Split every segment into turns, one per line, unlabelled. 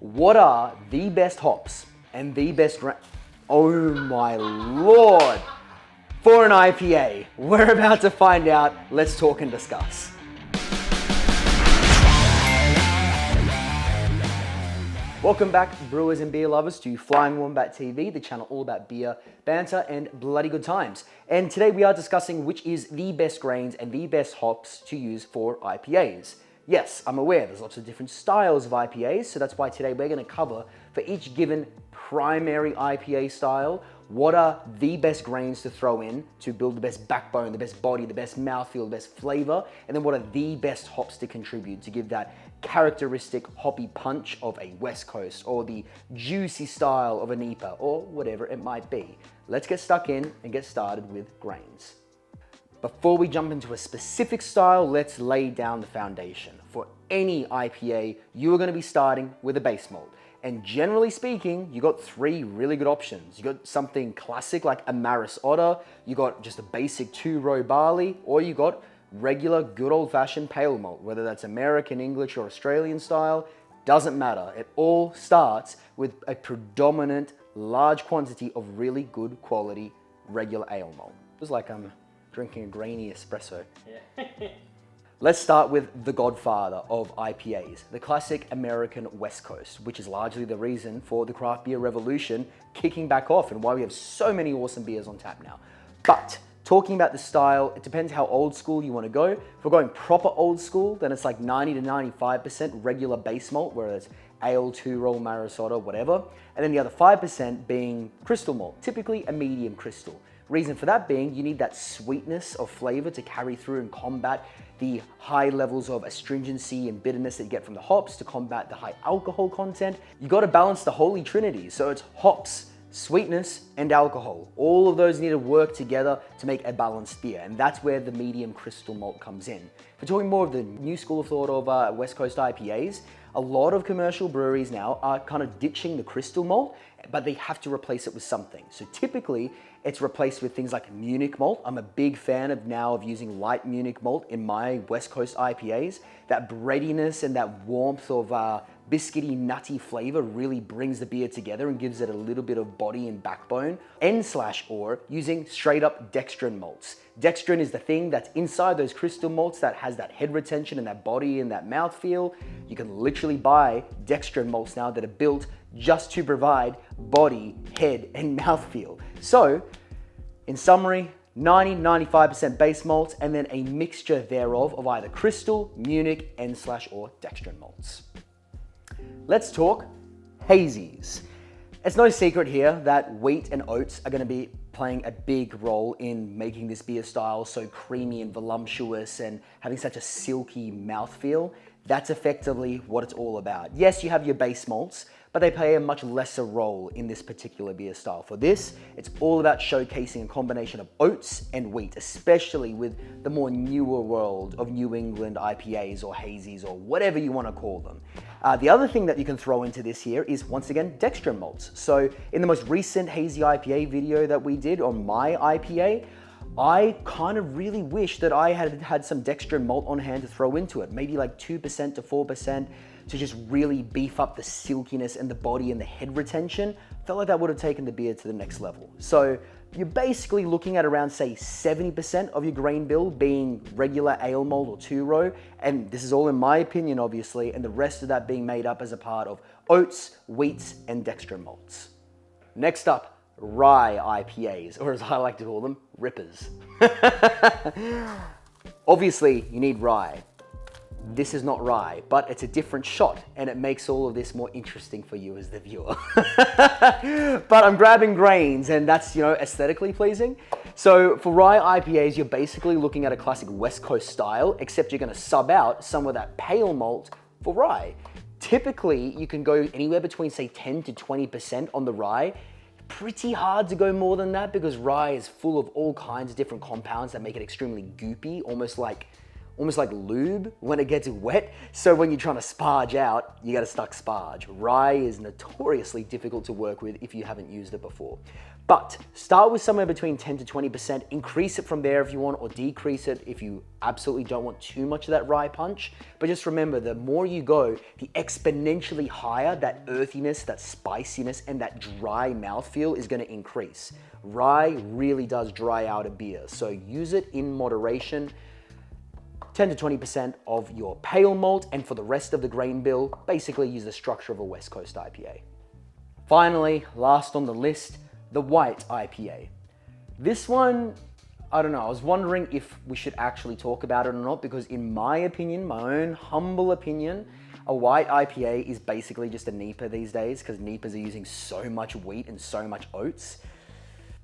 What are the best hops and the best oh my lord, for an IPA? We're about to find out. Let's talk and discuss. Welcome back, brewers and beer lovers, to Flying Wombat TV, the channel all about beer, banter, and bloody good times. And today we are discussing which is the best grains and the best hops to use for IPAs. Yes, I'm aware there's lots of different styles of IPAs, so that's why today we're going to cover for each given primary IPA style, what are the best grains to throw in to build the best backbone, the best body, the best mouthfeel, the best flavor, and then what are the best hops to contribute to give that characteristic hoppy punch of a West Coast or the juicy style of a NEPA or whatever it might be. Let's get stuck in and get started with grains. Before we jump into a specific style, let's lay down the foundation. For any IPA, you are going to be starting with a base malt. And generally speaking, you got three really good options. You got something classic like a Maris Otter, you got just a basic 2-row barley, or you got regular good old-fashioned pale malt, whether that's American, English, or Australian style, doesn't matter. It all starts with a predominant large quantity of really good quality regular ale malt. It was like I'm drinking a grainy espresso. Yeah. Let's start with the godfather of IPAs, the classic American West Coast, which is largely the reason for the craft beer revolution kicking back off and why we have so many awesome beers on tap now. But talking about the style, it depends how old school you want to go. If we're going proper old school, then it's like 90 to 95% regular base malt, whether it's ale, 2-roll, Maris Otter, whatever. And then the other 5% being crystal malt, typically a medium crystal. Reason for that being, you need that sweetness of flavor to carry through and combat the high levels of astringency and bitterness that you get from the hops, to combat the high alcohol content. You got to balance the holy trinity. So it's hops, sweetness, and alcohol. All of those need to work together to make a balanced beer. And that's where the medium crystal malt comes in. If we're talking more of the new school of thought of West Coast IPAs, a lot of commercial breweries now are kind of ditching the crystal malt, but they have to replace it with something. So typically, it's replaced with things like Munich malt. I'm a big fan of using light Munich malt in my West Coast IPAs. That breadiness and that warmth of biscuity, nutty flavor really brings the beer together and gives it a little bit of body and backbone. N/or using straight up dextrin malts. Dextrin is the thing that's inside those crystal malts that has that head retention and that body and that mouthfeel. You can literally buy dextrin malts now that are built just to provide body, head, and mouthfeel. So, in summary, 90-95% base malts and then a mixture thereof of either crystal, Munich, N/or dextrin malts. Let's talk hazies. It's no secret here that wheat and oats are going to be playing a big role in making this beer style so creamy and voluptuous and having such a silky mouthfeel. That's effectively what it's all about. Yes, you have your base malts, but they play a much lesser role in this particular beer style. For this, it's all about showcasing a combination of oats and wheat, especially with the more newer world of New England IPAs or hazies or whatever you want to call them. The other thing that you can throw into this here is, once again, dextrin malts. So in the most recent hazy IPA video that we did on my IPA, I kind of really wish that I had some dextrin malt on hand to throw into it, maybe like 2% to 4%, to just really beef up the silkiness and the body and the head retention. Felt like that would have taken the beer to the next level. So you're basically looking at around, say, 70% of your grain bill being regular ale malt or 2-row, and this is all in my opinion, obviously, and the rest of that being made up as a part of oats, wheats, and dextrin malts. Next up, rye IPAs, or as I like to call them, rippers. Obviously, you need rye. This is not rye, but it's a different shot, and it makes all of this more interesting for you as the viewer. But I'm grabbing grains, and that's, aesthetically pleasing. So for rye IPAs, you're basically looking at a classic West Coast style, except you're gonna sub out some of that pale malt for rye. Typically, you can go anywhere between, say, 10 to 20% on the rye. Pretty hard to go more than that because rye is full of all kinds of different compounds that make it extremely goopy, almost like almost like lube when it gets wet. So when you're trying to sparge out, you gotta stuck sparge. Rye is notoriously difficult to work with if you haven't used it before. But start with somewhere between 10 to 20%, increase it from there if you want, or decrease it if you absolutely don't want too much of that rye punch. But just remember, the more you go, the exponentially higher that earthiness, that spiciness, and that dry mouthfeel is gonna increase. Rye really does dry out a beer, so use it in moderation. 10 to 20% of your pale malt, and for the rest of the grain bill, basically use the structure of a West Coast IPA. Finally, last on the list, the white IPA. This one, I don't know, I was wondering if we should actually talk about it or not, because in my opinion, my own humble opinion, a white IPA is basically just a NEPA these days, because NEPAs are using so much wheat and so much oats.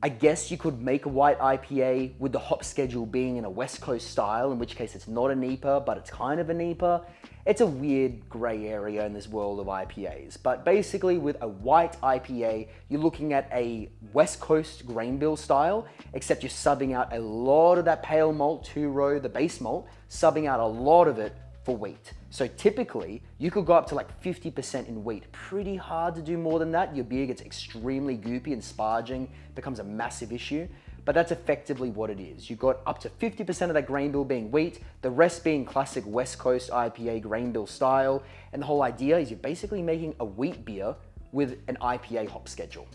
I guess you could make a white IPA with the hop schedule being in a West Coast style, in which case it's not a NEPA, but it's kind of a NEPA. It's a weird gray area in this world of IPAs. But basically with a white IPA, you're looking at a West Coast grain bill style, except you're subbing out a lot of that pale malt, two-row, the base malt, subbing out a lot of it for wheat. So typically, you could go up to like 50% in wheat. Pretty hard to do more than that. Your beer gets extremely goopy and sparging becomes a massive issue, but that's effectively what it is. You've got up to 50% of that grain bill being wheat, the rest being classic West Coast IPA grain bill style, and the whole idea is you're basically making a wheat beer with an IPA hop schedule.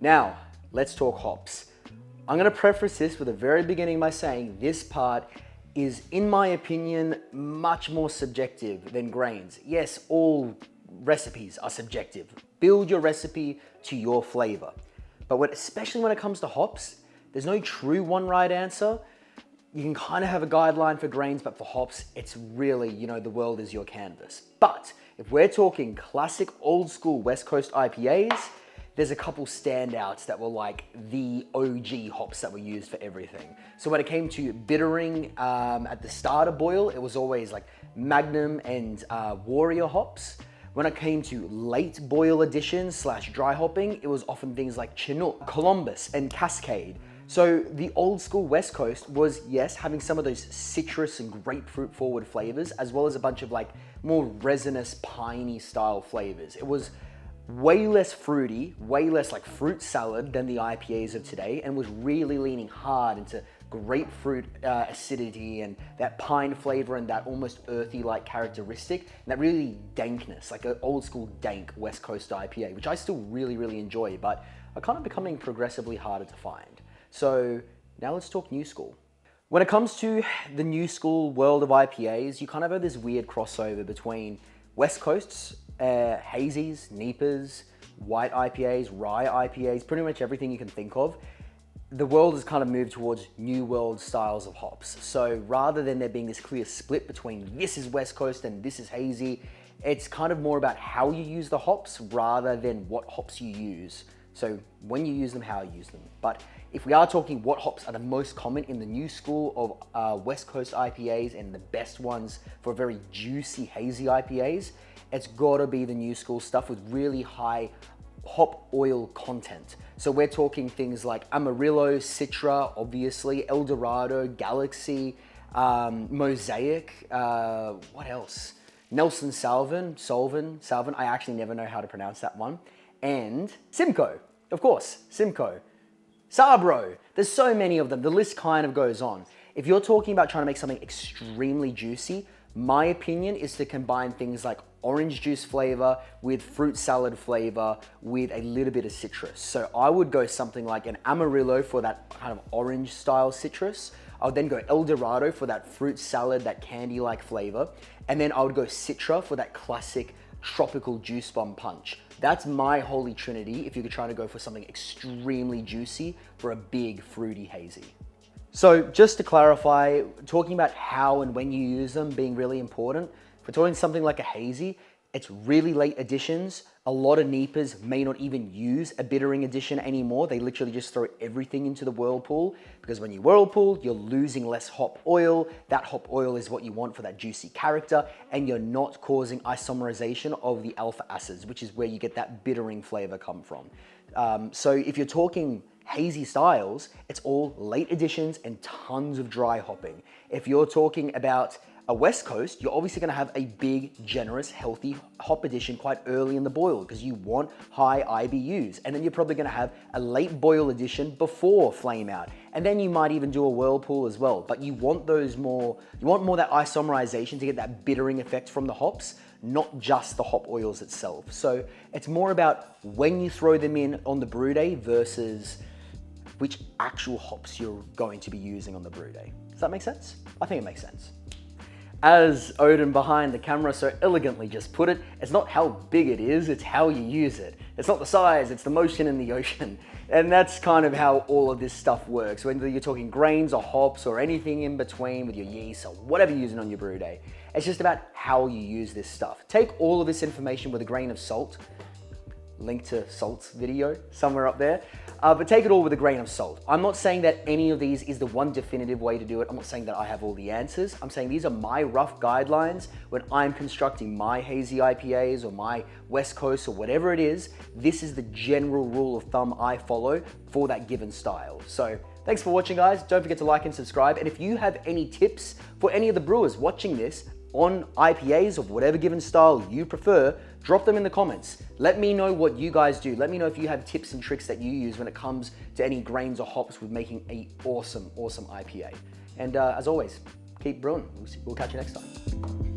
Now, let's talk hops. I'm gonna preface this with the very beginning by saying this part is, in my opinion, much more subjective than grains. Yes, all recipes are subjective. Build your recipe to your flavor. But especially when it comes to hops, there's no true one right answer. You can kind of have a guideline for grains, but for hops, it's really, the world is your canvas. But if we're talking classic old school West Coast IPAs, there's a couple standouts that were like the OG hops that were used for everything. So when it came to bittering at the starter boil, it was always like Magnum and Warrior hops. When it came to late boil additions / dry hopping, it was often things like Chinook, Columbus, and Cascade. So the old school West Coast was, yes, having some of those citrus and grapefruit forward flavors, as well as a bunch of like more resinous, piney style flavors. It was way less fruity, way less like fruit salad than the IPAs of today, and was really leaning hard into grapefruit acidity and that pine flavor and that almost earthy like characteristic, and that really dankness, like an old school dank West Coast IPA, which I still really, really enjoy, but are kind of becoming progressively harder to find. So now let's talk new school. When it comes to the new school world of IPAs, you kind of have this weird crossover between West Coasts, hazies, NEPAs, white IPAs, rye IPAs, pretty much everything you can think of. The world has kind of moved towards new world styles of hops. So rather than there being this clear split between this is West Coast and this is hazy, it's kind of more about how you use the hops rather than what hops you use. So when you use them, how you use them. But if we are talking what hops are the most common in the new school of West Coast IPAs and the best ones for very juicy, hazy IPAs, it's gotta be the new school stuff with really high hop oil content. So we're talking things like Amarillo, Citra, obviously, El Dorado, Galaxy, Mosaic, what else? Nelson Salvin, I actually never know how to pronounce that one. And Simcoe, of course, Simcoe. Sabro, there's so many of them, the list kind of goes on. If you're talking about trying to make something extremely juicy, my opinion is to combine things like orange juice flavor with fruit salad flavor with a little bit of citrus. So I would go something like an Amarillo for that kind of orange style citrus. I would then go El Dorado for that fruit salad, that candy-like flavor. And then I would go Citra for that classic tropical juice bomb punch. That's my holy trinity if you're trying to go for something extremely juicy for a big fruity hazy. So just to clarify, talking about how and when you use them being really important, if we're talking something like a hazy, it's really late additions. A lot of NEPAs may not even use a bittering addition anymore. They literally just throw everything into the whirlpool, because when you whirlpool, you're losing less hop oil. That hop oil is what you want for that juicy character, and you're not causing isomerization of the alpha acids, which is where you get that bittering flavor come from. So if you're talking hazy styles, it's all late additions and tons of dry hopping. If you're talking about a West Coast, you're obviously gonna have a big, generous, healthy hop addition quite early in the boil because you want high IBUs. And then you're probably gonna have a late boil addition before flame out. And then you might even do a whirlpool as well. But you want more that isomerization to get that bittering effect from the hops, not just the hop oils itself. So it's more about when you throw them in on the brew day versus which actual hops you're going to be using on the brew day. Does that make sense? I think it makes sense. As Odin behind the camera so elegantly just put it, it's not how big it is, it's how you use it. It's not the size, it's the motion in the ocean. And that's kind of how all of this stuff works. Whether you're talking grains or hops or anything in between with your yeast or whatever you're using on your brew day, it's just about how you use this stuff. Take all of this information with a grain of salt. Link to Salt's video somewhere up there. But take it all with a grain of salt. I'm not saying that any of these is the one definitive way to do it. I'm not saying that I have all the answers. I'm saying these are my rough guidelines when I'm constructing my hazy IPAs or my West Coast or whatever it is. This is the general rule of thumb I follow for that given style. So thanks for watching, guys. Don't forget to like and subscribe. And if you have any tips for any of the brewers watching this on IPAs of whatever given style you prefer, drop them in the comments. Let me know what you guys do. Let me know if you have tips and tricks that you use when it comes to any grains or hops with making an awesome IPA. And as always, keep brewing. We'll catch you next time.